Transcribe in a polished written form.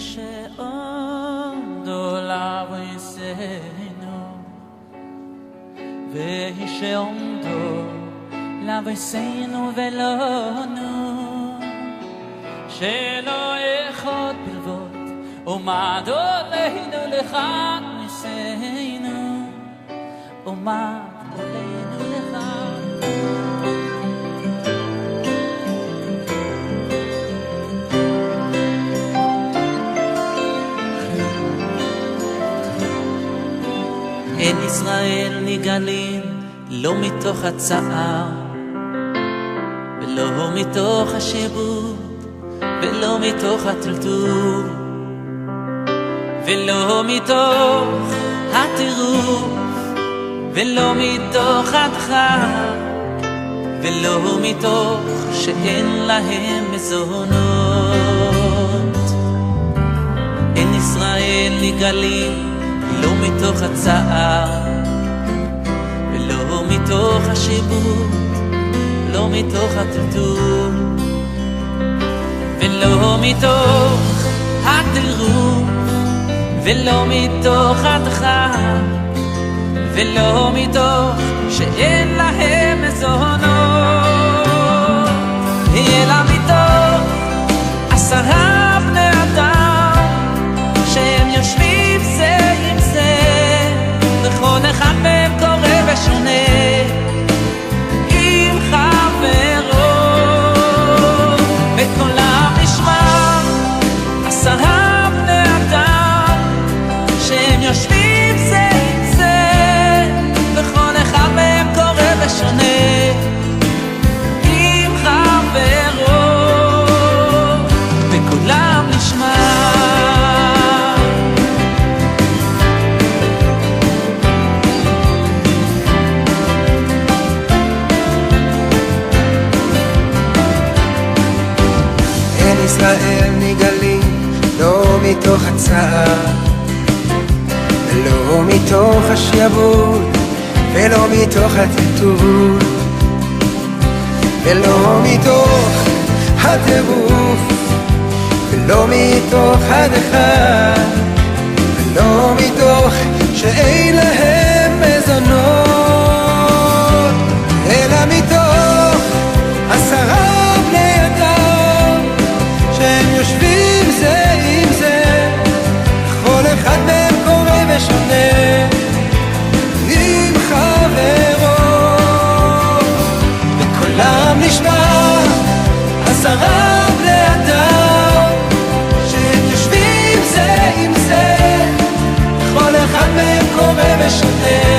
שעומדו לבויסנו והיא שעומדו לבויסנו ולנו שלא אחד בלבד עומד עלינו לכאן ניסינו עומד עלינו לכאן אין ישראל נגלים לא מתוך הצער ולא מתוך השעבוד ולא מתוך הטלטול ולא מתוך הטירוף ולא מתוך הדחק ולא מתוך שאין להם מזונות. אין ישראל נגלים לא מתוך הצער ולא מתוך השעבוד לא מתוך הטלטול ולא מתוך הטירוף ולא מתוך הדחק ולא מתוך שאין להם מזונות אלא מתוך 10 בני אדם שהם יושבים זה עם זה וכל אחד מהם קורא ושונה עם חברו וקולם נשמע 10 בני אדם שהם יושבים זה עם זה וכל אחד מהם קורא ושונה עם חברו וקולם נשמע ישראל נגלים לא מתוך הצער ולא מתוך השעבוד ולא מתוך הטלטול ולא מתוך הטירוף ולא מתוך הדחק ולא מתוך שאין להם מזונות אלא מתוך 10 בני אדם שהם יושבים זה עם זה כל אחד מהם קורא ושונה עם חברו וקולם נשמע 10 בני אדם שהם יושבים זה עם זה כל אחד מהם קורא ושונה